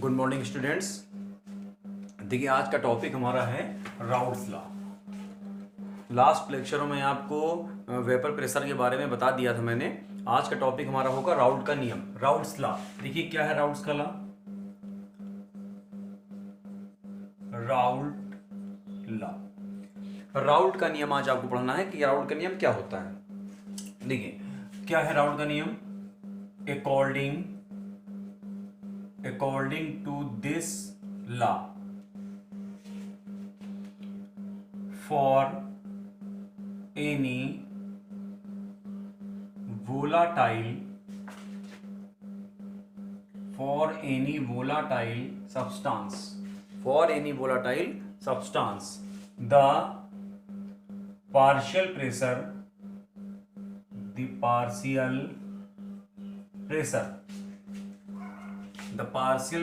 Good morning students. देखिए आज का टॉपिक हमारा है राउल्ट्स लॉ। लास्ट लेक्चरों में आपको वेपर प्रेशर के बारे में बता दिया था मैंने। आज का टॉपिक हमारा होगा राउल्ट का नियम, राउल्ट्स लॉ। देखिए क्या है राउल्ट्स का लॉ। राउल्ट लॉ, राउल्ट का नियम आज आपको पढ़ना है कि राउल्ट का नियम क्या होता है। देखिए क्या है राउल्ट का नियम। according to this law, for any volatile substance, the partial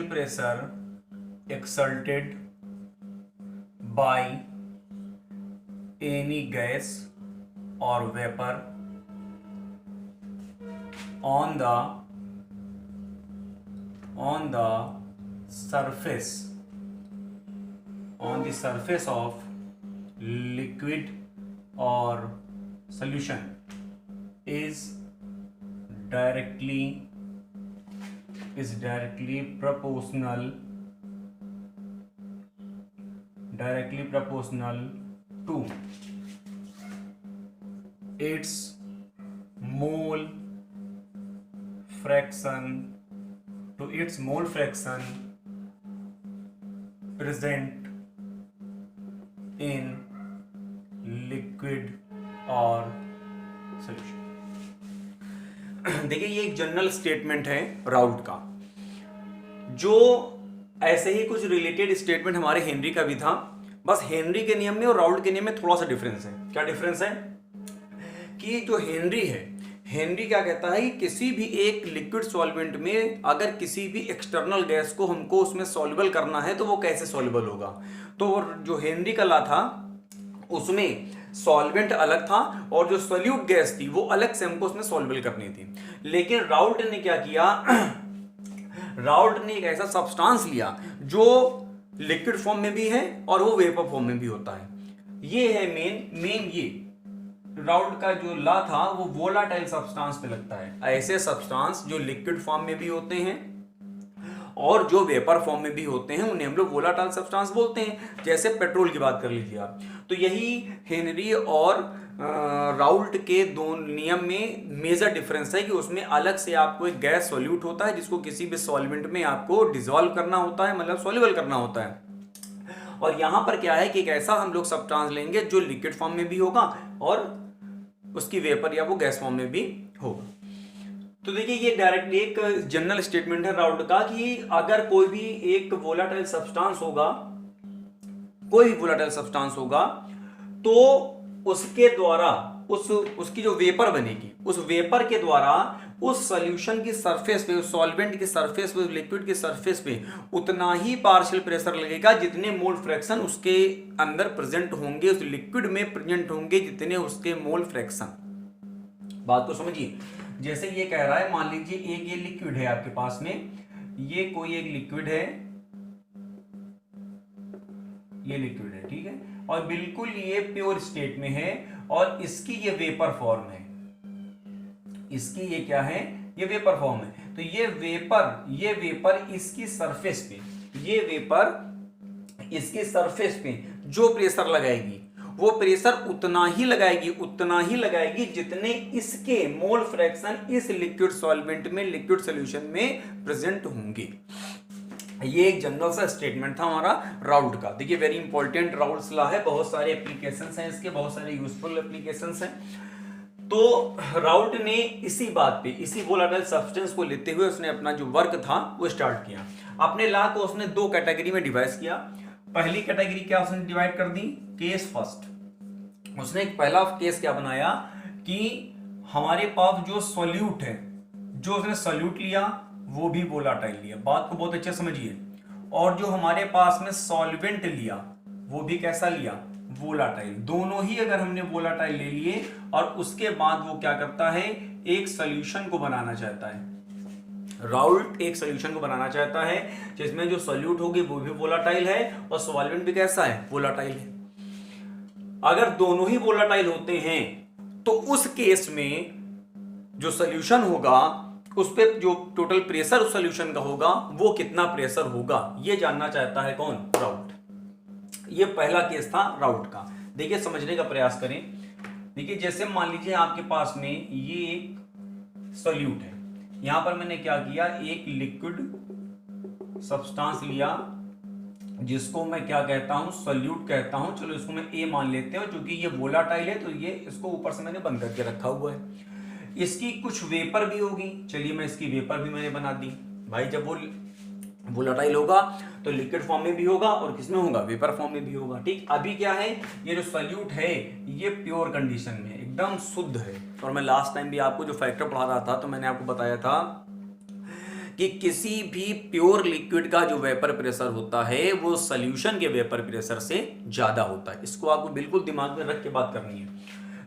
pressure exerted by any gas or vapor on the surface of liquid or solution is directly proportional to its mole fraction present in liquid or solution। देखिए ये एक general statement है Raoult का, जो ऐसे ही कुछ related statement हमारे Henry का भी था। बस हेनरी के नियम में और राउल्ट के नियम में थोड़ा सा डिफरेंस है। क्या डिफरेंस है कि जो हेनरी क्या कहता है कि किसी भी एक लिक्विड सॉल्वेंट में अगर किसी भी एक्सटर्नल गैस को हमको उसमें सॉल्युबल करना है तो वो कैसे सॉल्युबल होगा। तो जो हेनरी का लॉ था उसमें सॉल्वेंट अलग था और जो सॉल्यूट गैस थी वो अलग से हमको उसमें सॉल्युबल करनी थी। लेकिन राउल्ट ने क्या किया, राउल्ट ने एक ऐसा सब्सटेंस लिया जो लिक्विड फॉर्म में भी है और वो वेपर फॉर्म में भी होता है। ये है मेन ये राउल्ट का जो लॉ था वो वोलाटाइल सब्सटेंस पे लगता है। ऐसे सब्सटेंस जो लिक्विड फॉर्म में भी होते हैं और जो वेपर फॉर्म में भी होते हैं उन्हें हम लोग वोलाटाइल सब्सटेंस बोलते हैं। जैसे पेट्रोल की बात कर लीजिए आप। तो यही हेनरी और राउल्ट के दो नियम में मेजर डिफरेंस है कि उसमें अलग से आपको एक गैस सॉल्यूट होता है जिसको किसी भी सॉल्वेंट में आपको डिसॉल्व करना होता है, मतलब सॉल्युबल करना होता है। और यहां पर क्या है कि एक ऐसा हम लोग सब्सटेंस लेंगे जो लिक्विड फॉर्म में भी होगा और उसकी वेपर या वो गैस फॉर्म में भी होगा। तो देखिए ये डायरेक्टली एक जनरल स्टेटमेंट है राउल्ट का कि अगर कोई भी एक वोलाटाइल सब्सटेंस होगा तो उसके द्वारा उसकी जो वेपर बनेगी उस वेपर के द्वारा उस सॉल्यूशन की सरफेस पे, उस सॉल्वेंट की सरफेस पे, उस लिक्विड की सरफेस पे उतना ही पार्शियल प्रेशर लगेगा जितने मोल फ्रैक्शन उसके अंदर प्रेजेंट होंगे, उस लिक्विड में प्रेजेंट होंगे जितने उसके मोल फ्रैक्शन। बात को समझिए। जैसे ये कह रहा है, मान लीजिए एक ये लिक्विड है आपके पास में, ये कोई एक लिक्विड है, ये लिक्विड है, ठीक है, और बिल्कुल ये प्योर स्टेट में है और इसकी ये वेपर फॉर्म है। इसकी ये क्या है, ये वेपर फॉर्म है। तो ये वेपर इसकी सरफेस पे, ये वेपर इसकी सरफेस पे जो प्रेशर लगाएगी वो प्रेशर उतना ही लगाएगी जितने इसके मोल फ्रैक्शन इस लिक्विड सॉल्वेंट में, लिक्विड सॉल्यूशन में प्रेजेंट होंगे। ये एक जनरल सा स्टेटमेंट था हमारा राउल्ट का। देखिए वेरी इंपॉर्टेंट राउल्ट्स लॉ है, बहुत सारे एप्लीकेशंस हैं इसके, बहुत सारे यूजफुल एप्लीकेशंस हैं। तो राउल्ट ने इसी बात पे, इसी वोलाटाइल सब्सटेंस को लेते हुए उसने अपना जो वर्क था वो स्टार्ट किया। अपने लॉ को उसने दो कैटेगरी में डिवाइड किया। पहली कैटेगरी क्या उसने डिवाइड कर दी, केस फर्स्ट। उसने एक पहला केस क्या बनाया कि हमारे पास जो सॉल्यूट है, जो उसने सॉल्यूट लिया वो भी वोलाटाइल लिया, बात को बहुत अच्छे समझिए, और जो हमारे पास में सॉल्वेंट लिया वो भी कैसा लिया, वोलाटाइल। दोनों ही अगर हमने वोलाटाइल ले लिए और उसके बाद वो क्या करता है, एक सॉल्यूशन को बनाना चाहता है, राउल्ट एक सॉल्यूशन को बनाना चाहता है जिसमें जो सॉल्यूट होगी वो भी वोलाटाइल है और सॉल्वेंट भी कैसा है, वोलाटाइल है। अगर दोनों ही वोलाटाइल होते हैं तो उस केस में जो सॉल्यूशन होगा उस पे जो टोटल प्रेशर उस सॉल्यूशन का होगा वो कितना प्रेशर होगा, ये जानना चाहता है कौन, राउल्ट। ये पहला केस था राउल्ट का। देखिए समझने का प्रयास करें। देखिए जैसे मान लीजिए आपके पास में ये एक सॉल्यूट है, यहां पर मैंने क्या किया, एक लिक्विड सब्सटेंस लिया जिसको मैं क्या कहता हूं, सॉल्यूट कहता हूं। चलो इसको मैं ए मान लेते हैं, क्योंकि ये वोलाटाइल है तो ये इसको ऊपर से मैंने बंद करके रखा हुआ है। इसकी कुछ वेपर भी होगी, चलिए मैं इसकी वेपर भी मैंने बना दी। भाई जब वो वोलाटाइल होगा तो लिक्विड फॉर्म में भी होगा और किसमें होगा, वेपर फॉर्म में भी होगा। ठीक, अभी क्या है, ये जो सॉल्यूट है ये प्योर कंडीशन में एकदम शुद्ध है। और मैं लास्ट टाइम भी आपको जो फैक्टर पढ़ा रहा था तो मैंने आपको बताया था कि किसी भी प्योर लिक्विड का जो वेपर प्रेशर होता है वो सॉल्यूशन के वेपर प्रेशर से ज्यादा होता है। इसको आपको बिल्कुल दिमाग में रख के बात करनी है।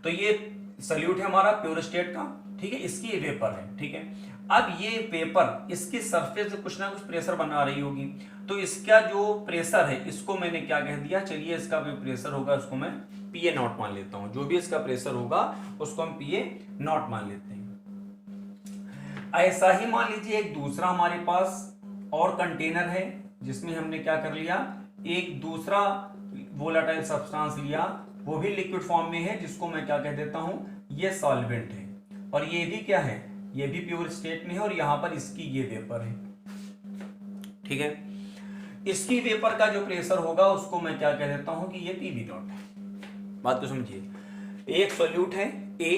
तो ये सॉल्यूट है हमारा प्योर स्टेट का, ठीक है, इसकी वेपर है, ठीक है। अब ये वेपर इसकी सरफेस से कुछ ना कुछ प्रेशर बना रही होगी, तो इसका जो प्रेशर है इसको मैंने क्या कह दिया, चलिए इसका जो प्रेशर होगा उसको मैं पीए नॉट मान लेता हूं। जो भी इसका प्रेशर होगा उसको हम पीए नॉट मान लेते हैं। ऐसा ही मान लीजिए एक दूसरा हमारे पास और कंटेनर है जिसमें हमने क्या कर लिया, एक दूसरा वोलाटाइल सब्सटेंस लिया, वो भी लिक्विड फॉर्म में है, जिसको मैं क्या कह देता हूं, ये सॉल्वेंट है। और ये भी क्या है, ये भी प्योर स्टेट में है और यहां पर इसकी ये वेपर है, ठीक है। इसकी वेपर का जो प्रेशर होगा उसको मैं क्या कह देता हूं कि ये पीवी नॉट है। बात को समझिए, एक सॉल्यूट है ए,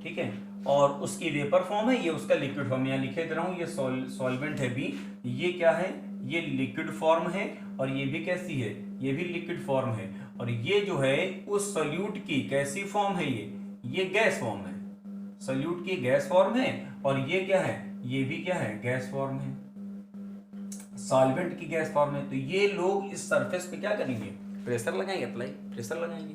ठीक है, और उसकी वेपर फॉर्म है, ये उसका लिक्विड फॉर्म, यहां लिखे दे रहा हूं, ये सॉल्वेंट है बी, ये क्या है, ये लिक्विड फॉर्म है, और ये भी कैसी है, ये भी लिक्विड फॉर्म है। और ये जो है उस सॉल्यूट की कैसी फॉर्म है, ये गैस फॉर्म है, सॉल्यूट की गैस फॉर्म है। और ये क्या है, ये भी क्या है, गैस फॉर्म है, सॉल्वेंट की गैस फॉर्म है। तो ये लोग इस सरफेस पे क्या करेंगे, प्रेशर लगाएंगे, अप्लाई प्रेशर लगाएंगे।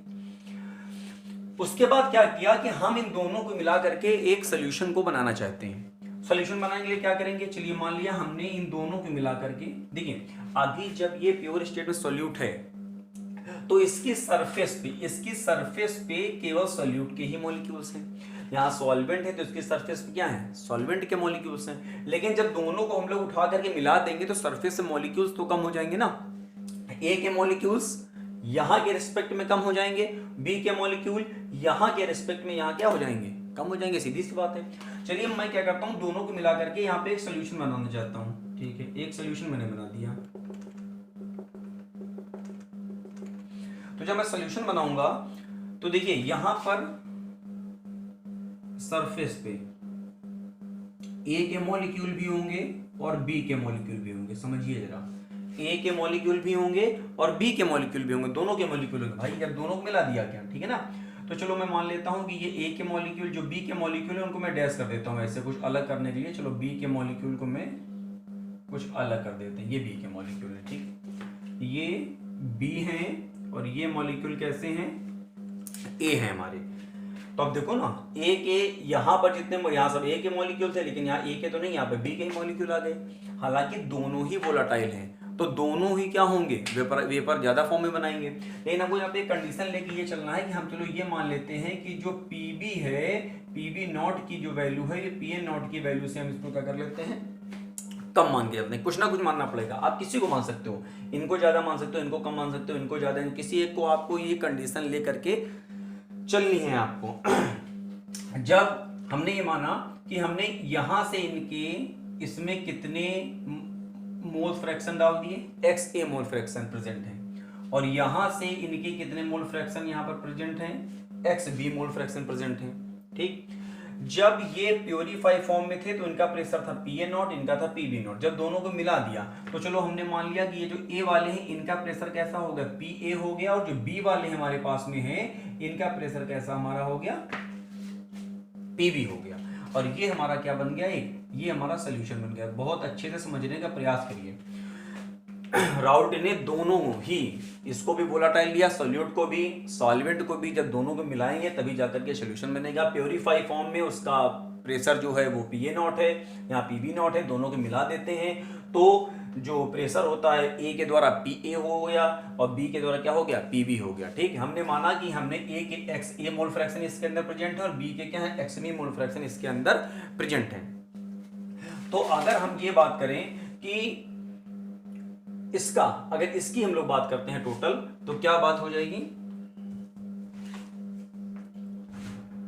उसके बाद क्या किया कि हम इन दोनों को मिला करके एक सोल्यूशन को बनाना चाहते हैं। सोल्यूशन बनाने के लिए क्या करेंगे, चलिए मान लिया हमने इन दोनों को मिला करके, देखिए अभी जब ये प्योर स्टेट में सोल्यूट है तो इसकी सरफेस पे केवल सोल्यूट के ही मॉलिक्यूल्स हैं। यहाँ सॉल्वेंट है तो इसकी सरफेस पे क्या है, सॉल्वेंट के मॉलिक्यूल्स हैं। लेकिन जब दोनों को हम लोग उठा करके मिला देंगे तो सरफेस से मॉलिक्यूल्स तो कम हो जाएंगे ना, ए के मॉलिक्यूल्स यहां के रिस्पेक्ट में कम हो जाएंगे, बी के मॉलिक्यूल यहां के रिस्पेक्ट में यहां क्या हो जाएंगे, कम हो जाएंगे, सीधी सी बात है। चलिए मैं क्या करता हूं, दोनों को मिला करके यहां पे एक सोल्यूशन बनाना चाहता हूं, ठीक है, एक सोल्यूशन मैंने बना दिया। तो जब मैं सोल्यूशन बनाऊंगा तो देखिए यहां पर सरफेस पे ए के मॉलिक्यूल भी होंगे और बी के मॉलिक्यूल भी होंगे, समझिए जरा, ए के मॉलिक्यूल भी होंगे और बी के मॉलिक्यूल भी होंगे, दोनों के मॉलिक्यूल होंगे। भाई जब दोनों को मिला दिया क्या, ठीक है ना। तो चलो मैं मान लेता हूं कि ये ए के मॉलिक्यूल जो बी के मॉलिक्यूल है उनको मैं डैश कर देता हूं, ऐसे कुछ अलग करने के लिए। चलो बी के मॉलिक्यूल को मैं कुछ अलग कर देते हैं, ये बी के मॉलिक्यूल है, ठीक, ये बी हैं और ये मॉलिक्यूल कैसे हैं, ए हैं हमारे। तो अब देखो ना, ए के यहां पर जितने, यहां सब ए के मॉलिक्यूल थे लेकिन यहाँ ए के तो नहीं, यहाँ पे बी के ही मॉलिक्यूल आ गए। हालांकि दोनों ही वोलेटाइल हैं तो दोनों ही क्या होंगे, वेपर ज्यादा फॉर्म में बनाएंगे। लेकिन हमको यहाँ पे एक कंडीशन लेके ये चलना है कि हम चलो ये मान लेते हैं कि जो पीबी है, पीबी नॉट की जो वैल्यू है ये पीए नॉट की वैल्यू से हम इसको क्या कर लेते हैं, कम मान के चलते हैं। कुछ ना कुछ मानना पड़ेगा, आप किसी को मान सकते हो, इनको ज्यादा मान सकते हो, इनको कम मान सकते हो, इनको ज्यादा, किसी एक को आपको ये कंडीशन ले करके चलनी है आपको। जब हमने ये माना कि हमने यहां से इनके इसमें कितने मोल फ्रैक्शन डाल दिए, एक्स ए मोल फ्रैक्शन प्रेजेंट है, और यहां से इनके कितने मोल फ्रैक्शन यहां पर प्रेजेंट हैं, X B mole fraction present है, ठीक। जब ये प्योरीफाई फॉर्म में थे तो इनका प्रेशर था पीए नॉट, इनका था पीबी नॉट। जब दोनों को मिला दिया तो चलो हमने मान लिया कि ये जो ए वाले हैं इनका प्रेशर कैसा हो गया, पीए हो गया, और जो बी वाले हमारे पास में हैं इनका प्रेशर कैसा हमारा हो गया, पीबी हो गया। और ये हमारा क्या बन गया, एक ये हमारा सोल्यूशन बन गया। बहुत अच्छे से समझने का प्रयास करिए। राउल्ट ने दोनों ही, इसको भी वोलेटाइल लिया, सॉल्यूट को भी, सॉल्वेंट को भी, जब दोनों को मिलाएंगे तभी जाकर के सोल्यूशन बनेगा। प्योरीफाई फॉर्म में उसका प्रेशर जो है वो पी ए नॉट है, यहाँ पी बी नॉट है, दोनों को मिला देते हैं तो जो प्रेशर होता है ए के द्वारा पी ए हो गया और बी के द्वारा क्या हो गया, पी बी हो गया। ठीक, हमने माना कि हमने ए के एक्स ए मोल फ्रैक्शन इसके अंदर प्रेजेंट है और बी के क्या है, एक्स बी मोल फ्रैक्शन इसके अंदर प्रेजेंट है। तो अगर हम ये बात करें कि इसका, अगर इसकी हम लोग बात करते हैं टोटल, तो क्या बात हो जाएगी,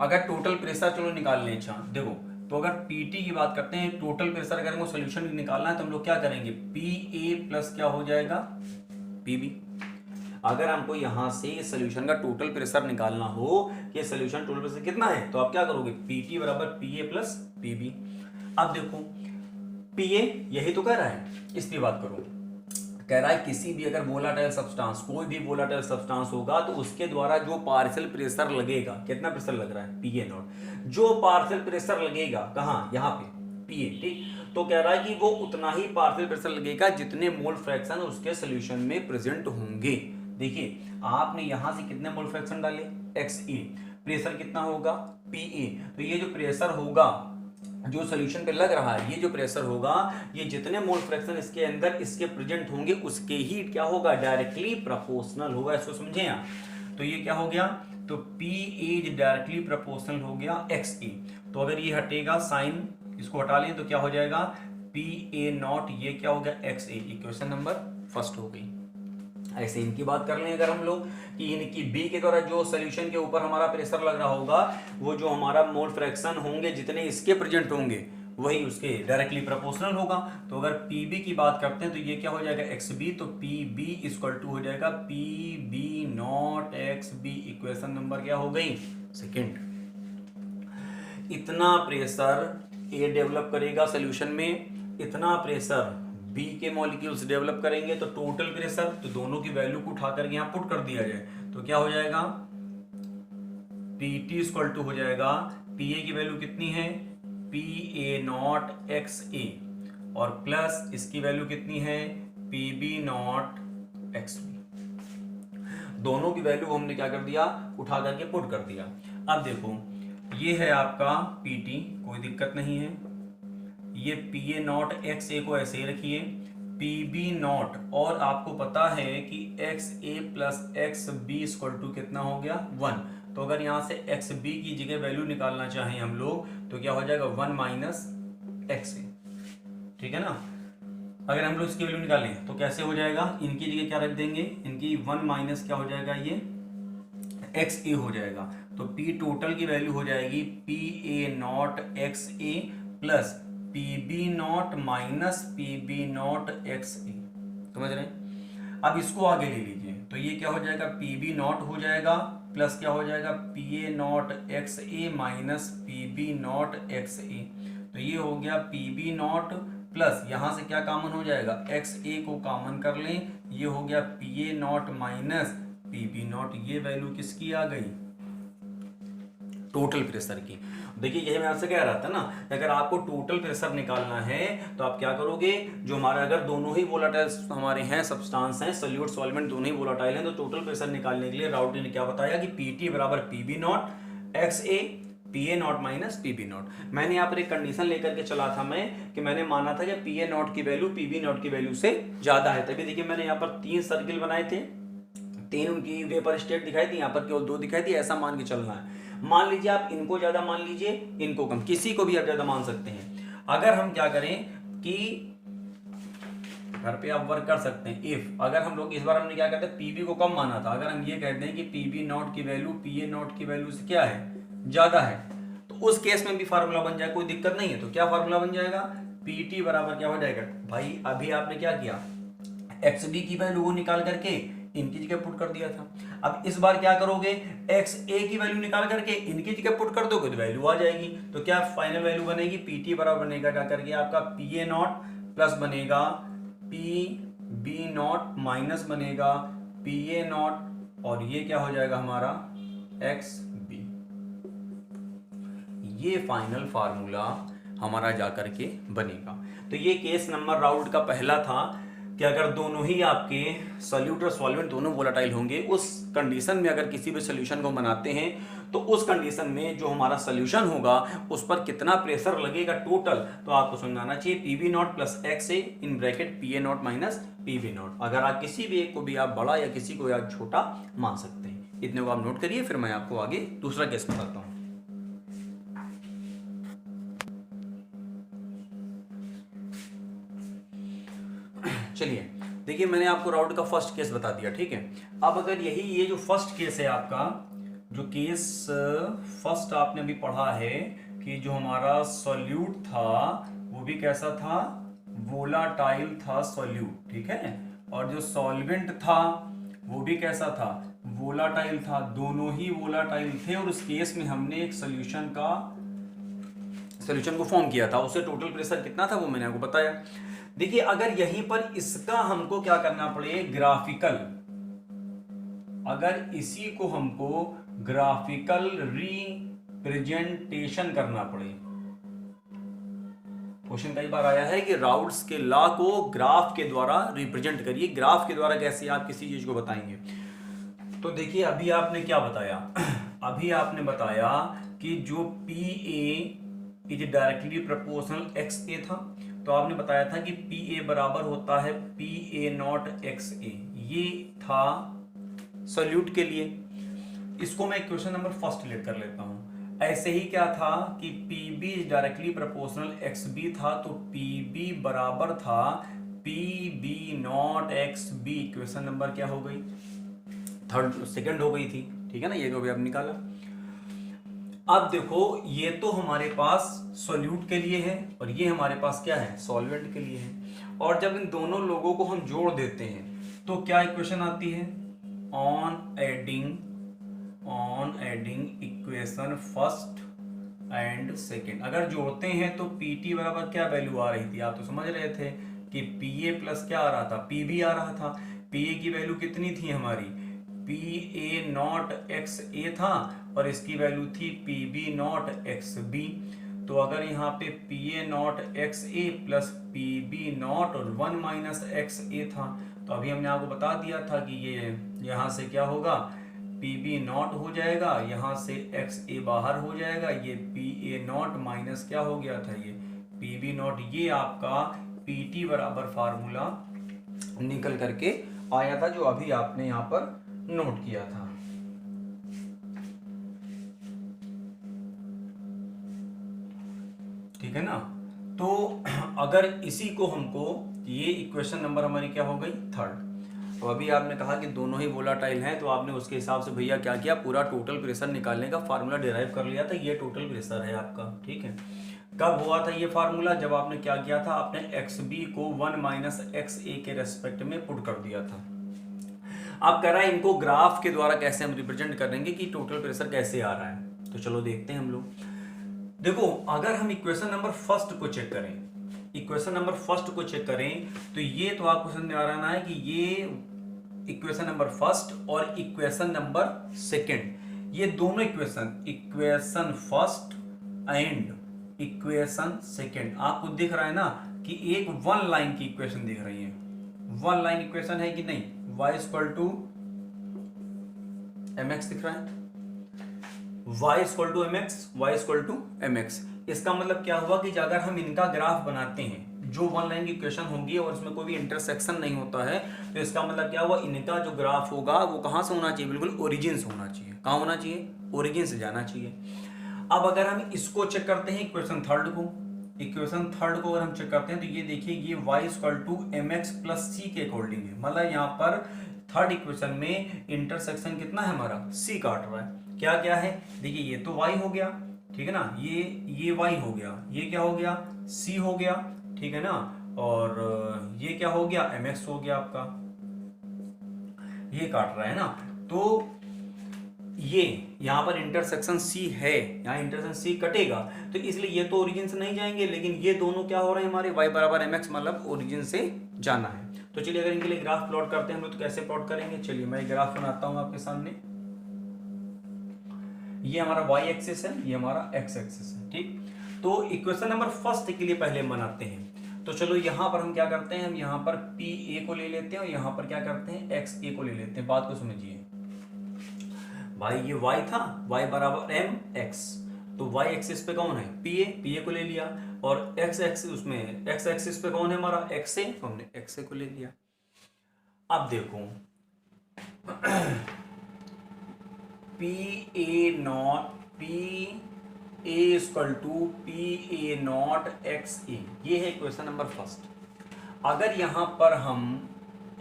अगर टोटल प्रेशर चलो निकाल लें, अच्छा देखो, तो अगर पीटी की बात करते हैं, टोटल प्रेशर अगर हमको सोल्यूशन निकालना है तो हम लोग क्या करेंगे, पी ए प्लस क्या हो जाएगा, पी बी। अगर हमको यहां से सोल्यूशन का टोटल प्रेशर निकालना हो कि सोल्यूशन टोटल प्रेशर कितना है, तो आप क्या करोगे, पीटी बराबर P A plus P B. अब देखो पी ए यही तो कह रहा है, इस पे बात करो, कह रहा है किसी भी अगर वोलाटाइल सब्सटेंस, कोई भी वोलाटाइल सब्सटेंस होगा तो उसके द्वारा जो पार्शियल प्रेशर लगेगा, कितना प्रेशर लग रहा है, पी ए नॉट, जो पार्शियल प्रेशर लगेगा कहां, यहां पे पी ए। ठीक, तो कह रहा है कि वो उतना ही पार्शियल प्रेशर लगेगा जितने मोल फ्रैक्शन उसके सोल्यूशन में प्रेजेंट होंगे। देखिए आपने यहां से कितने मोल फ्रैक्शन डाले, एक्स ए, प्रेशर कितना होगा, पी ए, तो ये जो प्रेशर होगा जो सोल्यूशन पे लग रहा है, ये जो प्रेशर होगा, ये जितने मोल फ्रैक्शन इसके अंदर इसके प्रेजेंट होंगे उसके ही क्या होगा, डायरेक्टली प्रोपोर्शनल होगा। इसको समझे आप, तो ये क्या हो गया, तो पी ए डायरेक्टली प्रोपोर्शनल हो गया एक्स ए। तो अगर ये हटेगा, साइन इसको हटा लें तो क्या हो जाएगा, पी ए नॉट, ये क्या हो गया, एक्स ए। इक्वेशन नंबर फर्स्ट हो गई। ऐसे इनकी बात कर लें अगर हम लोग कि इनकी बी के द्वारा जो सोल्यूशन के ऊपर हमारा प्रेशर लग रहा होगा, वो जो हमारा मोल फ्रैक्शन होंगे जितने इसके प्रेजेंट होंगे वही उसके डायरेक्टली प्रोपोर्शनल होगा। तो अगर पी बी की बात करते हैं तो ये क्या हो जाएगा, एक्स बी, तो पी बी इक्वल टू हो जाएगा P B not X B. Equation number क्या हो गई, सेकेंड। इतना प्रेशर ए डेवलप करेगा सोल्यूशन में, इतना प्रेशर बी के मॉलिक्यूल्स डेवलप करेंगे, तो टोटल प्रेशर, तो दोनों की वैल्यू को उठा करके यहां पुट कर दिया जाए तो क्या हो जाएगा, पी टी इक्वल टू हो जाएगा, पी ए की वैल्यू कितनी है, P A not X A, और प्लस इसकी वैल्यू कितनी है, P B not X B. दोनों की वैल्यू हमने क्या कर दिया, उठा करके पुट कर दिया। अब देखो ये है आपका पी टी, कोई दिक्कत नहीं है, ये पी ए नॉट एक्स ए को ऐसे ही रखिए, पी बी नॉट, और आपको पता है कि X A plus X B equal to कितना हो गया, 1। तो अगर यहां से एक्स बी की जगह वैल्यू निकालना चाहें हम लोग तो क्या हो जाएगा, 1 माइनस एक्स ए। ठीक है ना, अगर हम लोग इसकी वैल्यू निकालें तो कैसे हो जाएगा, इनकी जगह क्या रख देंगे, इनकी 1 माइनस क्या हो जाएगा, ये एक्स ए हो जाएगा। तो पी टोटल की वैल्यू हो जाएगी P A not X A plus P B naught minus P B not X A. समझ रहे हैं, अब इसको आगे ले लीजिए तो ये क्या हो जाएगा, पी बी नॉट हो जाएगा प्लस क्या हो जाएगा, P A not X A minus P B not X A. तो ये हो गया पी बी नॉट प्लस, यहां से क्या कॉमन हो जाएगा, एक्स ए को कॉमन कर लें, ये हो गया P A not minus P B not. ये वैल्यू किसकी आ गई, टोटल प्रेशर की। देखिए यही मैं आपसे कह रहा था ना, अगर आपको टोटल प्रेशर निकालना है तो आप क्या करोगे, जो हमारा अगर दोनों ही वोलाटाइल हमारे हैं, सब्सटेंस हैं, सोल्यूट सॉल्वेंट दोनों ही वोलाटाइल हैं, तो टोटल प्रेशर निकालने के लिए राउट ने क्या बताया कि पीटी बराबर P B not X A P A not minus P B not. मैंने यहाँ पर एक कंडीशन लेकर के चला था मैं, कि मैंने माना था कि पी ए नॉट की वैल्यू पी बी नॉट की वैल्यू से ज्यादा है, तभी देखिए मैंने यहाँ पर 3 सर्किल बनाए थे, 3 उनकी वेपर स्टेट दिखाई थी, यहाँ पर केवल 2 दिखाई थी, ऐसा मान के चलना है। मान लीजिए आप इनको ज्यादा मान लीजिए, इनको कम, किसी को भी आप ज्यादा मान सकते हैं। अगर हम क्या करें कि घर पे आप वर्क कर सकते हैं, इफ अगर हम लोग इस बार हमने क्या कहते हैं, पीबी को कम माना था, अगर हम ये कहते हैं कि पीबी नॉट की वैल्यू पी ए नॉट की वैल्यू से क्या है, ज्यादा है, तो उस केस में भी फार्मूला बन जाए, कोई दिक्कत नहीं है। तो क्या फार्मूला बन जाएगा, पीटी बराबर क्या हो जाएगा, भाई अभी आपने क्या किया, एक्स बी की वैल्यू को निकाल करके इनकी जगह पुट कर दिया था। अब इस बार क्या करोगे, एक्स ए की वैल्यू निकाल करके इनकी जगह पुट कर दोगे तो वैल्यू आ जाएगी। तो क्या फाइनल वैल्यू बनेगी, पीटी बराबर बनेगा क्या करके आपका पी ए नॉट प्लस बनेगा पी बी नॉट माइनस बनेगा पी ए नॉट, और ये क्या हो जाएगा हमारा एक्स बी। ये फाइनल फार्मूला हमारा जाकर के बनेगा। तो ये केस नंबर राउंड का पहला था। कि अगर दोनों ही आपके सॉल्यूट और सॉल्वेंट दोनों वोलाटाइल होंगे, उस कंडीशन में अगर किसी भी सोल्यूशन को बनाते हैं तो उस कंडीशन में जो हमारा सोल्यूशन होगा उस पर कितना प्रेशर लगेगा टोटल, तो आपको समझाना चाहिए P B not plus X A in bracket P A not minus P B not. अगर आप किसी भी एक को भी आप बड़ा या किसी को आप छोटा मान सकते हैं। इतने को आप नोट करिए, फिर मैं आपको आगे दूसरा केस बताता हूं। चलिए देखिए, मैंने आपको राउड का फर्स्ट केस बता दिया, ठीक है। अब अगर यही ये जो फर्स्ट केस है आपका, जो केस फर्स्ट आपने अभी पढ़ा है कि जो हमारा सॉल्यूट था वो भी कैसा था, वोलाटाइल था सॉल्यूट, ठीक है, और जो सॉल्वेंट था वो भी कैसा था, वोलाटाइल था, दोनों ही वोलाटाइल थे। और उस केस में हमने एक सोल्यूशन को फॉर्म किया था, उससे टोटल प्रेशर कितना था वो मैंने आपको बताया। देखिए अगर यहीं पर इसका हमको क्या करना पड़े, ग्राफिकल, अगर इसी को हमको ग्राफिकल रिप्रेजेंटेशन करना पड़े, क्वेश्चन कई बार आया है कि राउड्स के लॉ को ग्राफ के द्वारा रिप्रेजेंट करिए। ग्राफ के द्वारा कैसे आप किसी चीज को बताएंगे, तो देखिए अभी आपने क्या बताया, अभी आपने बताया कि जो P A is directly proportional X A था, तो आपने बताया था कि पी ए बराबर होता है P A not X A, ये था सॉल्यूट के लिए। इसको मैं क्वेश्चन नंबर फर्स्ट लेट कर लेता हूं। ऐसे ही क्या था कि P B directly proportional X B था, तो पी बी बराबर था P B not X B. Question number क्या हो गई, सेकंड हो गई थी, ठीक है ना, ये को भी अब निकाला। अब देखो ये तो हमारे पास सॉल्यूट के लिए है और ये हमारे पास क्या है, सॉल्वेंट के लिए है। और जब इन दोनों लोगों को हम जोड़ देते हैं तो क्या इक्वेशन आती है, on adding equation first and second. अगर जोड़ते हैं तो पी टी बराबर क्या वैल्यू आ रही थी, आप तो समझ रहे थे कि पी ए प्लस क्या आ रहा था, पी बी आ रहा था। पी ए की वैल्यू कितनी थी हमारी, P A not X A था और इसकी वैल्यू थी P B not X B. तो अगर यहाँ पे P A not X A plus P B naught और 1 माइनस एक्स ए था, तो अभी हमने आपको बता दिया था कि ये यहाँ से क्या होगा, पी बी नॉट हो जाएगा, यहाँ से एक्स ए बाहर हो जाएगा, ये पी ए नॉट माइनस क्या हो गया था, ये पी बी नॉट। ये आपका पी टी बराबर फार्मूला निकल करके आया था जो अभी आपने यहाँ पर नोट किया था। ठीक है ना। तो अगर इसी को हमको, ये इक्वेशन नंबर हमारी क्या हो गई, थर्ड। तो अभी आपने कहा कि दोनों ही वोलाटाइल हैं, तो आपने उसके हिसाब से भैया क्या किया, पूरा टोटल प्रेशर निकालने का फार्मूला डिराइव कर लिया था। ये टोटल प्रेशर है आपका, ठीक है। कब हुआ था ये फार्मूला, जब आपने क्या किया था, आपने एक्स बी को 1 माइनस एक्स ए के रेस्पेक्ट में पुट कर दिया था। आप कह रहा है इनको ग्राफ के द्वारा कैसे हम रिप्रेजेंट करेंगे कि टोटल प्रेशर कैसे आ रहा है, तो चलो देखते हैं हम लोग। देखो अगर हम इक्वेशन नंबर फर्स्ट को चेक करें, इक्वेशन नंबर फर्स्ट को चेक करें तो ये तो आपको समझ में आ रहा है कि ये इक्वेशन नंबर फर्स्ट और इक्वेशन नंबर सेकंड, ये दोनों equation first and equation second आपको दिख रहा है ना कि एक वन लाइन की इक्वेशन दिख रही है। वन लाइन इक्वेशन है कि नहीं, y इक्वल टू mx दिख रहा है, y equal to mx, y equal to mx। इसका मतलब क्या हुआ कि अगर हम इनका ग्राफ बनाते हैं, जो वन लाइन की इक्वेशन होगी और इसमें कोई भी इंटरसेक्शन नहीं होता है, तो इसका मतलब क्या हुआ, इनका जो ग्राफ होगा वो कहां से होना चाहिए, बिल्कुल ओरिजिन से होना चाहिए। कहां होना चाहिए, ओरिजिन से जाना चाहिए। अब अगर हम इसको चेक करते हैं, इक्वेशन थर्ड को अगर हम चेक करते हैं तो ये देखिए, ये y equal to M X plus C के अकॉर्डिंग है। मतलब यहाँ पर थर्ड इक्वेशन में इंटरसेक्शन कितना है हमारा, c काट रहा है। क्या क्या है, देखिए ये तो y हो गया, ठीक है ना, ये y हो गया, ये क्या हो गया, c हो गया, ठीक है ना, और ये क्या हो गया, mx हो गया आपका, ये काट रहा है ना। तो ये यहाँ पर इंटरसेक्शन C है, यहाँ इंटरसेक्शन C कटेगा, तो इसलिए ये तो ओरिजिन से नहीं जाएंगे, लेकिन ये दोनों क्या हो रहे हैं हमारे, y बराबर mx, मतलब ओरिजिन से जाना है। तो चलिए अगर इनके लिए ग्राफ प्लॉट करते हैं हम लोग, तो कैसे प्लॉट करेंगे, चलिए मैं ग्राफ बनाता हूं आपके सामने। ये हमारा y एक्सिस है, ये हमारा x एक्सिस है, ठीक। तो इक्वेशन नंबर फर्स्ट के लिए पहले बनाते हैं। तो चलो यहाँ पर हम क्या करते हैं, हम यहाँ पर पी ए को ले लेते हैं और यहाँ पर क्या करते हैं एक्स ए को ले लेते हैं। बात को समझिए भाई, ये y था, y बराबर एम एक्स, तो y एक्सिस पे कौन है पी ए को ले लिया, और x एक्सिस उसमें x एक्सिस पे कौन है हमारा एक्स ए, तो हमने एक्स ए को ले लिया। अब देखो P A naught equal to P A not X A, ये है क्वेश्चन नंबर फर्स्ट। अगर यहाँ पर हम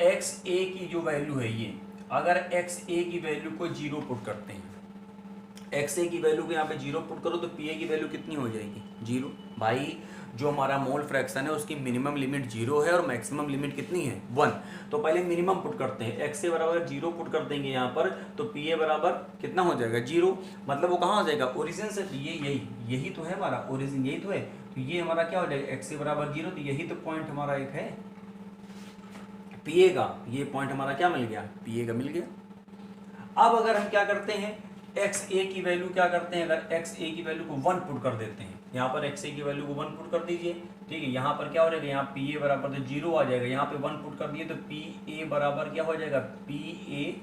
एक्स ए की जो वैल्यू है ये, अगर एक्स ए की वैल्यू को 0 पुट करते हैं, एक्स ए की वैल्यू को यहाँ पे 0 पुट करो तो पी ए की वैल्यू कितनी हो जाएगी 0। भाई जो हमारा मोल फ्रैक्शन है उसकी मिनिमम लिमिट 0 है और मैक्सिमम लिमिट कितनी है 1। तो पहले मिनिमम पुट करते हैं, एक्स ए बराबर 0 पुट कर देंगे यहाँ पर, तो पी ए बराबर कितना हो जाएगा 0। मतलब वो कहाँ हो जाएगा ओरिजिन से, तो ये यही तो है हमारा ओरिजिन, यही तो है। तो ये हमारा क्या हो जाएगा एक्स ए बराबर 0, तो यही तो पॉइंट हमारा एक है पी ए का, ये पॉइंट हमारा क्या मिल गया पी ए का मिल गया। अब अगर हम क्या करते हैं एक्स ए की वैल्यू क्या करते हैं, अगर एक्स ए की वैल्यू को 1 पुट कर देते हैं, यहाँ पर एक्स ए की वैल्यू को 1 पुट कर दीजिए, ठीक है। यहाँ पर क्या हो जाएगा, यहाँ पी ए बराबर तो 0 आ जाएगा, यहाँ पे 1 पुट कर दिए तो पी ए बराबर क्या हो जाएगा पी ए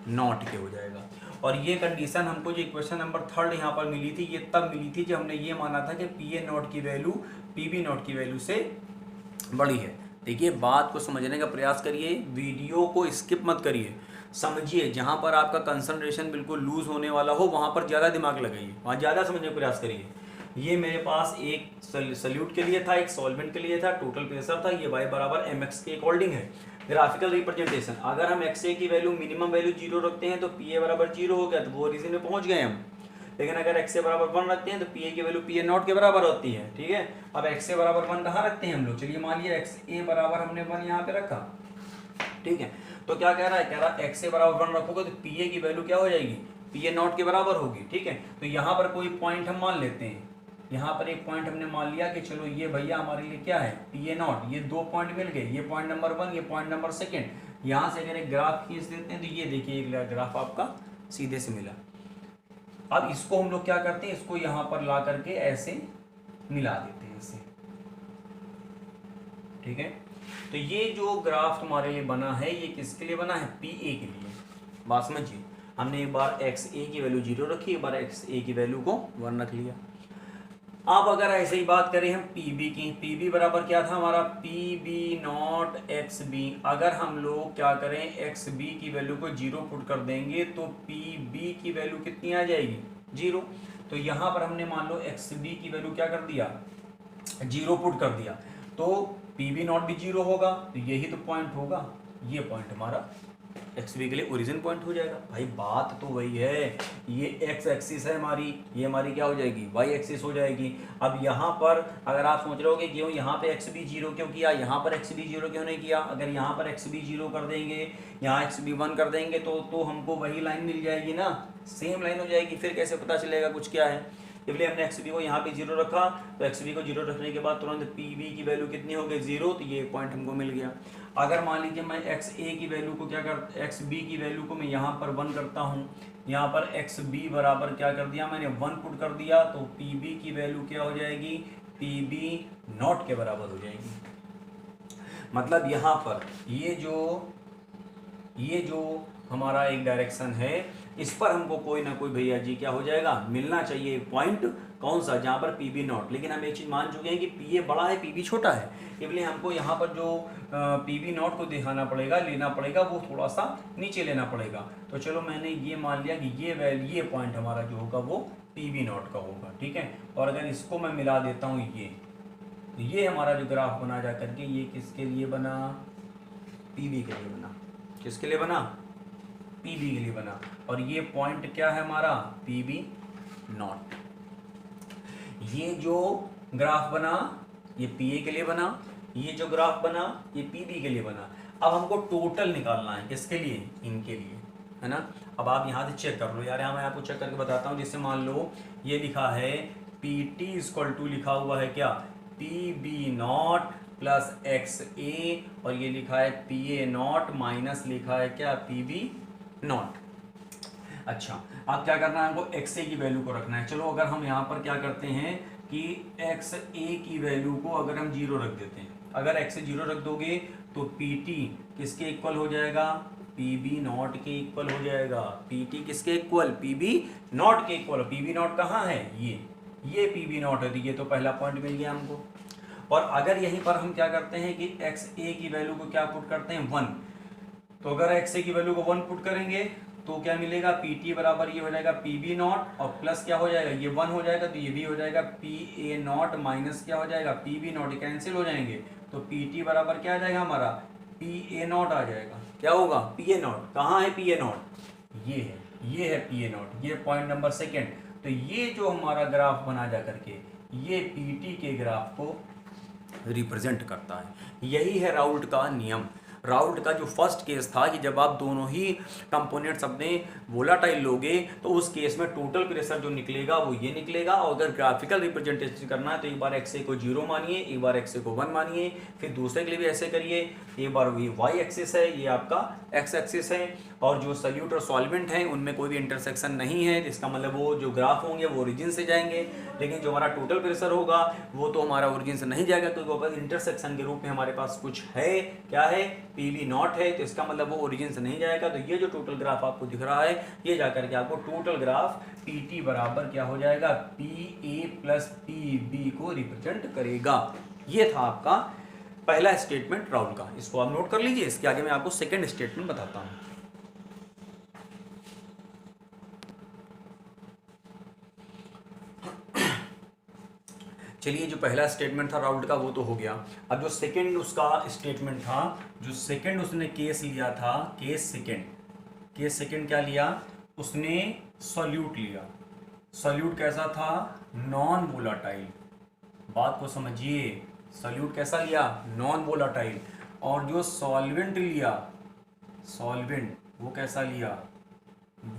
नॉट के हो जाएगा। और ये कंडीशन हमको जो इक्वेशन नंबर 3 यहाँ पर मिली थी, ये तब मिली थी जब हमने ये माना था कि पी ए नॉट की वैल्यू पी बी नॉट की वैल्यू से बड़ी है। देखिए बात को समझने का प्रयास करिए, वीडियो को स्किप मत करिए, समझिए। जहाँ पर आपका कंसंट्रेशन बिल्कुल लूज होने वाला हो वहाँ पर ज़्यादा दिमाग लगाइए, वहाँ ज़्यादा समझने का प्रयास करिए। ये मेरे पास एक सल्यूट के लिए था, एक सॉल्वेंट के लिए था, टोटल प्रेशर था, ये y बराबर एम एक्स के अकॉर्डिंग है। ग्राफिकल रिप्रेजेंटेशन, अगर हम एक्स ए की वैल्यू मिनिमम वैल्यू 0 रखते हैं तो पी ए बराबर 0 हो गया, तो वो ओरिजिन में पहुँच गए हम। लेकिन अगर एक्स ए बराबर 1 रखते हैं तो पी ए की वैल्यू पी ए नॉट के बराबर होती है, ठीक है। अब एक्स ए बराबर 1 कहाँ रखते हैं हम लोग, चलिए मान लिया एक्स ए बराबर हमने 1 यहाँ पे रखा, ठीक है। तो क्या कह रहा है, कह रहा है एक्स ए बराबर 1 रखोगे तो पी ए की वैल्यू क्या हो जाएगी पी ए नॉट के बराबर होगी, ठीक है। तो यहाँ पर कोई पॉइंट हम मान लेते हैं, यहाँ पर एक पॉइंट हमने मान लिया कि चलो ये भैया हमारे लिए क्या है पी ए नॉट, ये 2 पॉइंट मिल गए, ये पॉइंट नंबर 1, ये पॉइंट नंबर 2। यहाँ से अगर एक ग्राफ खींच देते हैं तो ये देखिए एक ग्राफ आपका सीधे से मिला। अब इसको हम लोग क्या करते हैं, इसको यहाँ पर ला करके ऐसे मिला देते हैं ऐसे, ठीक है। तो ये जो ग्राफ तुम्हारे लिए बना है ये किसके लिए बना है पी ए के लिए। बात समझिए, हमने एक बार एक्स ए की वैल्यू 0 रखी, एक बार एक्स ए की वैल्यू को 1 रख लिया। अब अगर ऐसे ही बात करें हम पी बी की, पी बी बराबर क्या था हमारा P B not X B. अगर हम लोग क्या करें एक्स बी की वैल्यू को 0 पुट कर देंगे तो पी बी की वैल्यू कितनी आ जाएगी 0। तो यहाँ पर हमने मान लो एक्स बी की वैल्यू क्या कर दिया 0 पुट कर दिया, तो पी बी नॉट भी 0 होगा, तो यही तो पॉइंट होगा, ये पॉइंट हमारा एक्स बी के लिए ओरिजिन पॉइंट हो जाएगा। भाई बात तो वही है, ये एक्स एक्सिस है हमारी, ये हमारी क्या हो जाएगी वाई एक्सिस हो जाएगी। अब यहाँ पर अगर आप सोच रहे हो कि क्यों यहाँ पे एक्स बी 0 क्यों किया, यहाँ पर एक्स बी 0 क्यों नहीं किया, अगर यहाँ पर एक्स बी 0 कर देंगे, यहाँ एक्स बी 1 कर देंगे तो हमको वही लाइन मिल जाएगी ना, सेम लाइन हो जाएगी। फिर कैसे पता चलेगा कुछ क्या है, इसलिए हमने एक्स बी को यहाँ पे 0 रखा, तो एक्स बी को 0 रखने के बाद तुरंत पी बी की वैल्यू कितनी हो गई 0, तो ये पॉइंट हमको मिल गया। अगर मान लीजिए मैं एक्स ए की वैल्यू को क्या कर एक्स बी की वैल्यू को मैं यहाँ पर 1 करता हूँ, यहाँ पर एक्स बी बराबर क्या कर दिया मैंने 1 पुट कर दिया, तो पी बी की वैल्यू क्या हो जाएगी पी बी नॉट के बराबर हो जाएगी। मतलब यहाँ पर ये जो हमारा एक डायरेक्शन है इस पर हमको कोई ना कोई भैया जी क्या हो जाएगा मिलना चाहिए पॉइंट, कौन सा जहाँ पर पी बी नॉट। लेकिन हम एक चीज़ मान चुके हैं कि पी ए बड़ा है पी बी छोटा है, इसलिए हमको यहाँ पर जो पी बी नॉट को दिखाना पड़ेगा लेना पड़ेगा वो थोड़ा सा नीचे लेना पड़ेगा। तो चलो मैंने ये मान लिया कि ये पॉइंट हमारा जो होगा वो पी बी नॉट का होगा, ठीक है। और अगर इसको मैं मिला देता हूँ ये हमारा जो ग्राफ बना जा करके ये किसके लिए बना पी बी के लिए बना, किसके लिए बना पी बी के लिए बना। और ये पॉइंट क्या है हमारा पी बी नॉट। ये जो ग्राफ बना ये पी ए के लिए बना, ये जो ग्राफ बना ये पी बी के लिए बना। अब हमको टोटल निकालना है किसके लिए इनके लिए, है ना। अब आप यहाँ से चेक कर लो यार, यहाँ मैं आपको चेक करके बताता हूँ। जैसे मान लो ये लिखा है पी टी इक्वल टू लिखा हुआ है क्या P B naught plus X A, और ये लिखा है पी ए नॉट माइनस लिखा है क्या पी बी नॉट। अच्छा अब क्या करना है हमको एक्स ए की वैल्यू को रखना है। चलो अगर हम यहाँ पर क्या करते हैं कि एक्स ए की वैल्यू को अगर हम 0 रख देते हैं, अगर x से 0 रख दोगे तो pt किसके इक्वल हो जाएगा, pb नॉट के इक्वल हो जाएगा। pt किसके इक्वल, pb नॉट के इक्वल। pb नॉट कहाँ है, ये pb नॉट है, तो ये तो पहला पॉइंट मिल गया हमको। और अगर यहीं पर हम क्या करते हैं कि xa की वैल्यू को क्या पुट करते हैं, 1, तो अगर xa की वैल्यू को 1 पुट करेंगे तो क्या मिलेगा, pt बराबर ये हो जाएगा pb नॉट और प्लस क्या हो जाएगा, ये 1 हो जाएगा तो ये भी हो जाएगा pa नॉट माइनस क्या हो जाएगा, pb नॉट, कैंसिल हो जाएंगे तो pt बराबर क्या आ जाएगा हमारा, pa नॉट आ जाएगा। क्या होगा, pa नॉट, कहाँ है pa नॉट, ये है pa नॉट, ये पॉइंट नंबर सेकेंड। तो ये जो हमारा ग्राफ बना जा करके ये pt के ग्राफ को रिप्रेजेंट करता है। यही है राउल्ट का नियम। राउल्ट का जो फर्स्ट केस था कि जब आप दोनों ही कंपोनेंट्स अपने वोलाटाइल लोगे तो उस केस में टोटल प्रेशर जो निकलेगा वो ये निकलेगा। और अगर ग्राफिकल रिप्रेजेंटेशन करना है तो एक बार एक्स ए को 0 मानिए, एक बार एक्स ए को 1 मानिए, फिर दूसरे के लिए भी ऐसे करिए। एक बार ये वाई एक्सिस है, ये आपका एक्स एक्सिस है, और जो सल्यूट और सॉल्वेंट हैं उनमें कोई भी इंटरसेक्शन नहीं है, इसका मतलब वो जो ग्राफ होंगे वो ओरिजिन से जाएंगे। लेकिन जो हमारा टोटल प्रेशर होगा वो तो हमारा ओरिजिन से नहीं जाएगा, क्योंकि वो इंटरसेक्शन के रूप में हमारे पास कुछ है, क्या है, पीवी नॉट है, तो इसका मतलब वो ओरिजिन से नहीं जाएगा। तो ये जो टोटल ग्राफ आपको दिख रहा है ये जाकर के आपको टोटल ग्राफ पीटी बराबर क्या हो जाएगा, P A plus P B को रिप्रेजेंट करेगा। ये था आपका पहला स्टेटमेंट राउल्ट का, इसको आप नोट कर लीजिए। इसके आगे मैं आपको सेकंड स्टेटमेंट बताता हूं। चलिए, जो पहला स्टेटमेंट था राउल्ट का वो तो हो गया। अब जो सेकंड उसका स्टेटमेंट था, जो सेकंड उसने केस लिया था, केस सेकंड क्या लिया उसने, सॉल्यूट लिया। सॉल्यूट कैसा था, नॉन वोलाटाइल। बात को समझिए, सॉल्यूट कैसा लिया, नॉन वोलाटाइल। और जो सॉल्वेंट लिया, सॉल्वेंट वो कैसा लिया,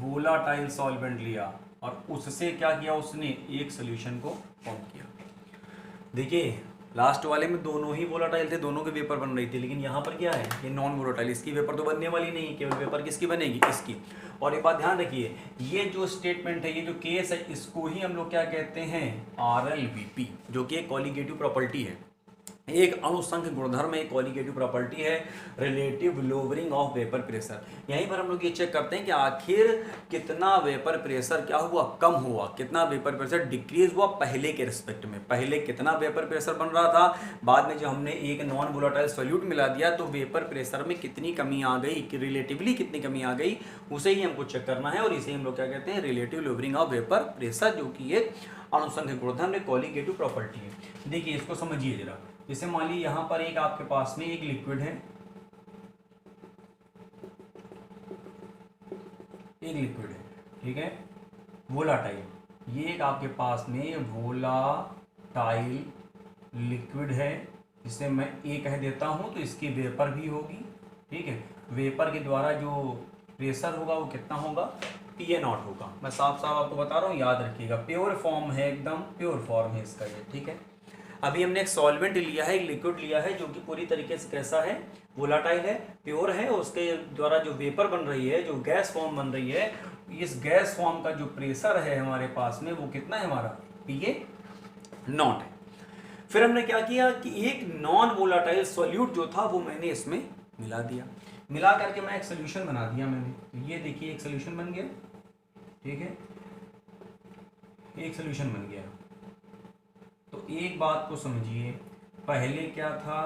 वोलाटाइल सॉल्वेंट लिया। और उससे क्या किया उसने, एक सोल्यूशन को फॉर्म किया। देखिए लास्ट वाले में दोनों ही वोलाटाइल थे, दोनों के वेपर बन रही थी, लेकिन यहाँ पर क्या है, ये नॉन वोलाटाइल, इसकी वेपर तो बनने वाली नहीं, केवल वेपर किसकी बनेगी, इसकी। और एक बात ध्यान रखिए, ये जो स्टेटमेंट है, ये जो केस है, इसको ही हम लोग क्या कहते हैं, RLVP, जो कि एक कॉलिगेटिव प्रॉपर्टी है, एक अणुसंघ गुणधर्म, एक कॉलिगेटिव प्रॉपर्टी है, relative lowering of vapour pressure. यहीं पर हम लोग ये चेक करते हैं कि आखिर कितना वेपर प्रेशर क्या हुआ, कम हुआ, कितना वेपर प्रेशर डिक्रीज हुआ पहले के रिस्पेक्ट में। पहले कितना वेपर प्रेशर बन रहा था, बाद में जब हमने एक नॉन वोलाटाइल सॉल्यूट मिला दिया तो वेपर प्रेशर में कितनी कमी आ गई, कि रिलेटिवली कितनी कमी आ गई, उसे ही हमको चेक करना है। और इसे हम लोग क्या कहते हैं, relative lowering of vapour pressure, जो कि एक अणुसंघ गुणधर्म, एक कॉलिगेटिव प्रॉपर्टी है। देखिए इसको समझिए जरा। जैसे मान लीजिए यहां पर एक आपके पास में एक लिक्विड है, एक लिक्विड है, ठीक है, वोलाटाइल। ये एक आपके पास में वोलाटाइल लिक्विड है, जिसे मैं ए कह देता हूं, तो इसकी वेपर भी होगी, ठीक है। वेपर के द्वारा जो प्रेशर होगा वो कितना होगा, पीए नॉट होगा। मैं साफ साफ आपको बता रहा हूँ, याद रखिएगा, प्योर फॉर्म है, एकदम प्योर फॉर्म है इसका ये, ठीक है। अभी हमने एक सॉल्वेंट लिया है, एक लिक्विड लिया है, जो कि पूरी तरीके से कैसा है, वोलाटाइल है, प्योर है, और उसके द्वारा जो वेपर बन रही है, जो गैस फॉर्म बन रही है, इस गैस फॉर्म का जो प्रेशर है हमारे पास में वो कितना है हमारा, पीए नॉट है। फिर हमने क्या किया कि एक नॉन वोलाटाइल सॉल्यूट जो था वो मैंने इसमें मिला दिया, मिला करके मैं एक सोल्यूशन बना दिया मैंने। तो ये देखिए एक सोल्यूशन बन गया, ठीक है, एक सोल्यूशन बन गया। तो एक बात को समझिए, पहले क्या था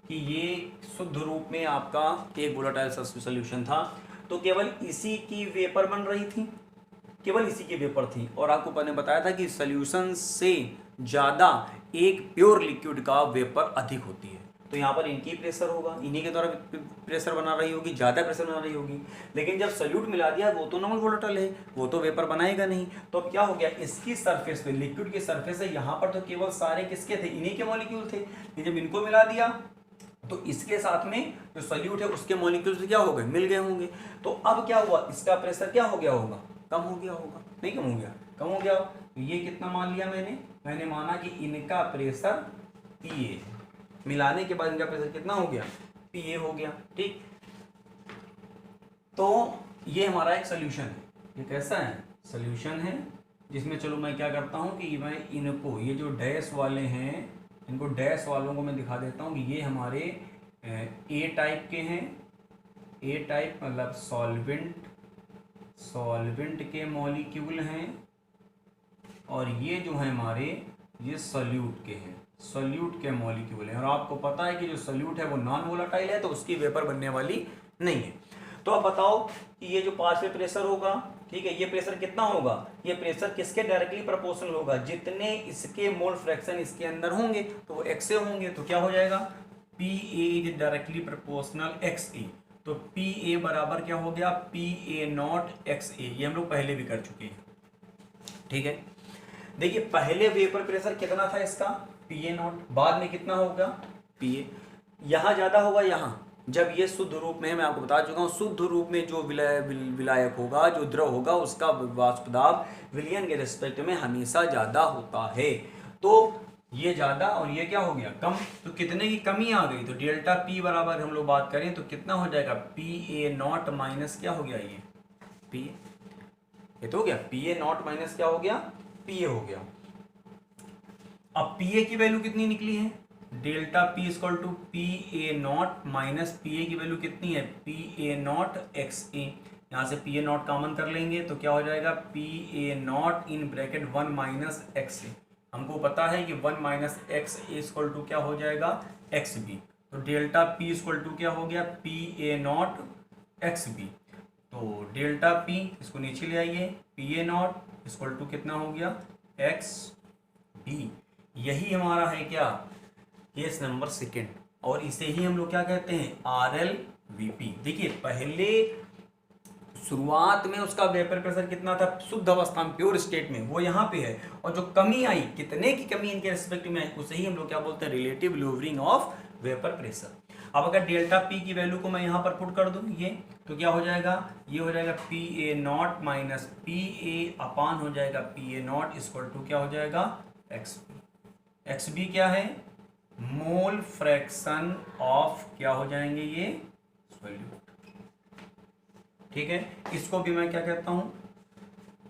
कि ये शुद्ध रूप में आपका एक वोलाटाइल सॉल्यूशन था, तो केवल इसी की वेपर बन रही थी, केवल इसी की वेपर थी। और आपको मैंने बताया था कि सॉल्यूशन से ज़्यादा एक प्योर लिक्विड का वेपर अधिक होती है, तो यहाँ पर इनकी प्रेशर होगा, इन्हीं के द्वारा प्रेशर बना रही होगी, ज़्यादा प्रेशर बना रही होगी। लेकिन जब सॉल्यूट मिला दिया, वो तो नॉन वोलेटाइल है, वो तो वेपर बनाएगा नहीं। तो अब क्या हो गया, इसकी सरफेस पे, लिक्विड की सरफेस है, यहाँ पर तो केवल सारे किसके थे, इन्हीं के मॉलिक्यूल थे। जब इनको मिला दिया तो इसके साथ में जो सॉल्यूट है उसके मॉलिक्यूल्स क्या हो गए, मिल गए होंगे। तो अब क्या हुआ, इसका प्रेशर क्या हो गया होगा, कम हो गया होगा, नहीं कम हो गया, कम हो गया। तो ये कितना मान लिया मैंने माना कि इनका प्रेशर पीए, मिलाने के बाद इनका प्रेशर कितना हो गया, पीए हो गया, ठीक। तो ये हमारा एक सोल्यूशन है, ये कैसा है, सोल्यूशन है, जिसमें चलो मैं क्या करता हूं कि मैं इनको, ये जो डैश वाले हैं, इनको डैश वालों को मैं दिखा देता हूँ कि ये हमारे ए टाइप के हैं। ए टाइप मतलब सॉल्वेंट के मॉलिक्यूल हैं, और ये जो है हमारे ये सॉल्यूट के हैं, सॉल्यूट के मॉलिक्यूल हैं। और आपको पता है कि जो सॉल्यूट है वो नॉन वोलेटाइल है, तो उसकी वेपर बनने वाली नहीं है। तो अब बताओ कि ये जो पांचवें प्रेशर होगा, ठीक है, ये प्रेशर कितना होगा? ये प्रेशर किसके डायरेक्टली प्रोपोर्शनल होगा? जितने इसके मोल फ्रैक्शन इसके अंदर होंगे तो वो एक्स से होंगे। तो क्या हो जाएगा? P A is directly proportional X A. तो पी ए बराबर क्या हो गया? P A not X A. ये हम लोग पहले भी कर चुके हैं, ठीक है। देखिए पहले वेपर प्रेशर कितना था इसका? P A not. बाद में कितना होगा? P A. यहाँ ज्यादा होगा यहाँ, जब ये शुद्ध रूप में, मैं आपको बता चुका हूँ, शुद्ध रूप में जो विलायक होगा, जो द्रव होगा, उसका वाष्प दाब विलयन के रिस्पेक्ट में हमेशा ज्यादा होता है। तो ये ज्यादा और ये क्या हो गया? कम। तो कितने की कमी आ गई? तो डेल्टा पी बराबर हम लोग बात करें तो कितना हो जाएगा? पी ए नॉट माइनस क्या हो गया? ये पी ए, ये तो हो गया पी ए नॉट माइनस क्या हो गया? पी ए हो गया। अब पी ए की वैल्यू कितनी निकली है? Delta P equal to P A not minus P A की वैल्यू कितनी है? P A not X A. यहाँ से पी ए नॉट कॉमन कर लेंगे तो क्या हो जाएगा? P A naught in bracket 1 minus X A. हमको पता है कि 1 minus X A equal to क्या हो जाएगा? X B. तो डेल्टा पी इक्वल टू क्या हो गया? P A not X B. तो डेल्टा पी, इसको नीचे ले आइए, P A naught equal to कितना हो गया? X B. यही हमारा है क्या? Case number second. और इसे ही हम लोग क्या कहते हैं? R L V P. देखिए पहले शुरुआत में उसका वेपर प्रेशर कितना था शुद्ध अवस्था में, प्योर स्टेट में, वो यहाँ पे है। और जो कमी आई, कितने की कमी इनके रिस्पेक्ट में आई, उसे ही हम लोग क्या बोलते हैं? Relative lowering of vapour pressure. अब अगर डेल्टा पी की वैल्यू को मैं यहाँ पर पुट कर दूं ये, तो क्या हो जाएगा? ये हो जाएगा P A not minus P A अपान हो जाएगा P A naught equal to क्या हो जाएगा? X B. एक्स बी क्या है? मोल फ्रैक्शन ऑफ क्या हो जाएंगे ये? सॉल्यूट, ठीक है। इसको भी मैं क्या कहता हूं?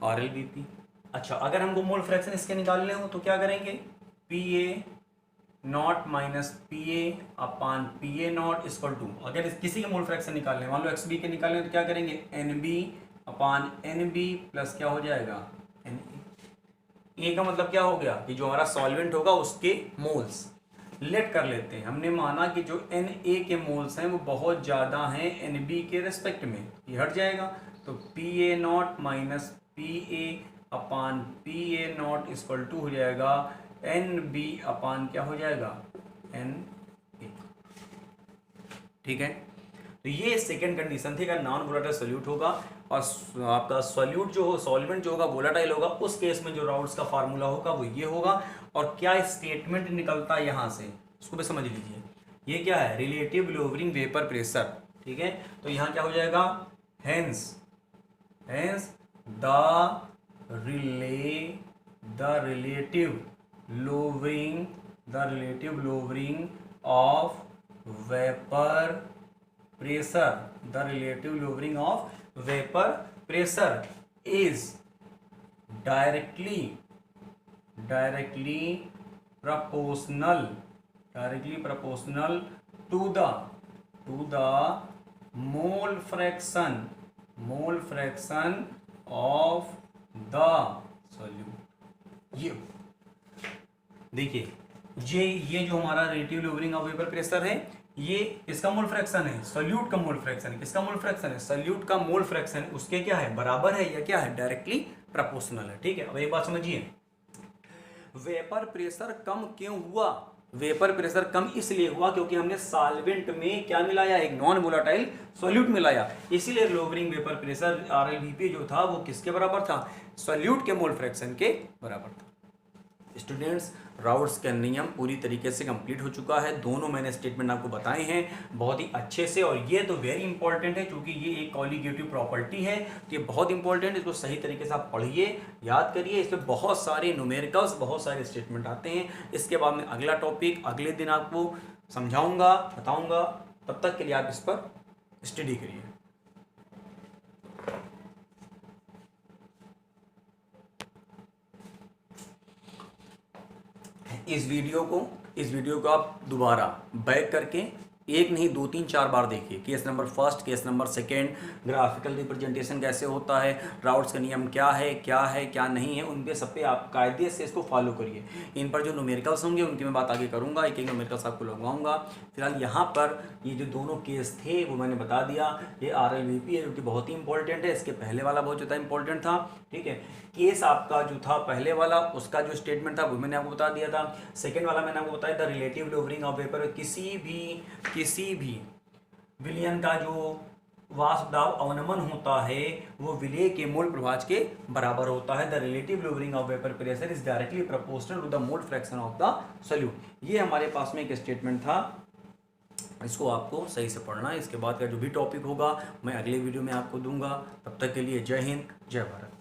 R L B P. अच्छा, अगर हमको मोल फ्रैक्शन इसके निकालने हो तो क्या करेंगे? P A not minus P A upon P A naught equal to, अगर किसी के मोल फ्रैक्शन निकालने, मान लो एक्स बी के निकालने तो क्या करेंगे? N B upon N B plus क्या हो जाएगा? N A. का मतलब क्या हो गया? कि जो हमारा सॉल्वेंट होगा उसके मोल्स। लेट कर लेते हैं, हमने माना कि जो एन ए के मोल्स हैं वो बहुत ज़्यादा हैं एन बी के रिस्पेक्ट में, ये हट जाएगा। तो P A not minus P A upon P A naught equal to हो जाएगा एन बी अपान क्या हो जाएगा? एन ए, ठीक है। तो ये सेकेंड कंडीशन थी, अगर नॉन वोलेटाइल सोल्यूट होगा और आपका सोल्यूट जो हो, सॉल्वेंट जो होगा वोलेटाइल होगा, उस केस में जो राउल्ट्स का फार्मूला होगा वो ये होगा। और क्या स्टेटमेंट निकलता है यहाँ से, उसको भी समझ लीजिए। ये क्या है? रिलेटिव लोअरिंग वेपर प्रेशर, ठीक है। तो यहाँ क्या हो जाएगा? Hence the relative lowering of vapour pressure, the relative lowering of vapor pressure is directly proportional to the mole fraction of the solute। ये देखिए, ये जो हमारा relative lowering of vapour pressure है, ये इसका मोल फ्रैक्शन है, सॉल्यूट का मोल फ्रैक्शन है। किसका मोल फ्रैक्शन है? सॉल्यूट का मोल फ्रैक्शन उसके क्या है? बराबर है या क्या है? डायरेक्टली प्रोपोर्शनल है, ठीक है। अब एक बात समझिए, वेपर प्रेशर कम क्यों हुआ? वेपर प्रेशर कम इसलिए हुआ क्योंकि हमने सॉल्वेंट में क्या मिलाया? एक नॉन वोलेटाइल सॉल्यूट मिलाया। इसीलिए लोअरिंग वेपर प्रेशर आरएलवीपी जो था वो किसके बराबर था? सॉल्यूट के मोल फ्रैक्शन के बराबर था। स्टूडेंट्स, राउल्ट्स का नियम पूरी तरीके से कंप्लीट हो चुका है। दोनों मैंने स्टेटमेंट आपको बताए हैं बहुत ही अच्छे से, और ये तो वेरी इंपॉर्टेंट है क्योंकि ये एक कॉलिगेटिव प्रॉपर्टी है, तो ये बहुत इंपॉर्टेंट है। इसको सही तरीके से आप पढ़िए, याद करिए। इसमें बहुत सारे न्यूमेरिकल्स, बहुत सारे स्टेटमेंट आते हैं। इसके बाद में अगला टॉपिक अगले दिन आपको समझाऊंगा, बताऊंगा। तब तक के लिए आप इस पर स्टडी करिए। इस वीडियो को इस वीडियो को आप दोबारा बैक करके एक नहीं 2 3 4 बार देखिए। Case number first, case number second, graphical representation कैसे होता है, राउट्स का नियम क्या है क्या नहीं है, उन पे सब पे आप कायदे से इसको फॉलो करिए। इन पर जो न्यूमेरिकल्स होंगे उनकी मैं बात आगे करूंगा, एक एक न्यूमेरिकल्स आपको लगवाऊंगा। फिलहाल यहाँ पर ये जो दोनों केस थे वो मैंने बता दिया। ये RLVP है जो कि बहुत ही इंपॉर्टेंट है, इसके पहले वाला बहुत ज़्यादा इंपॉर्टेंट था। ठीक है, केस आपका जो था पहले वाला उसका जो स्टेटमेंट था वो मैंने आपको बता दिया था। सेकेंड वाला मैंने आपको बताया था रिलेटिव लोवरिंग ऑफ वेपर, किसी भी विलयन का जो वाष्प दाब अवनमन होता है वो विलय के मोल प्रभाज के बराबर होता है। The relative lowering of vapour pressure is directly proportional to the mole fraction of the solute. ये हमारे पास में एक स्टेटमेंट था, इसको आपको सही से पढ़ना है। इसके बाद का जो भी टॉपिक होगा मैं अगले वीडियो में आपको दूंगा। तब तक के लिए जय हिंद, जय भारत।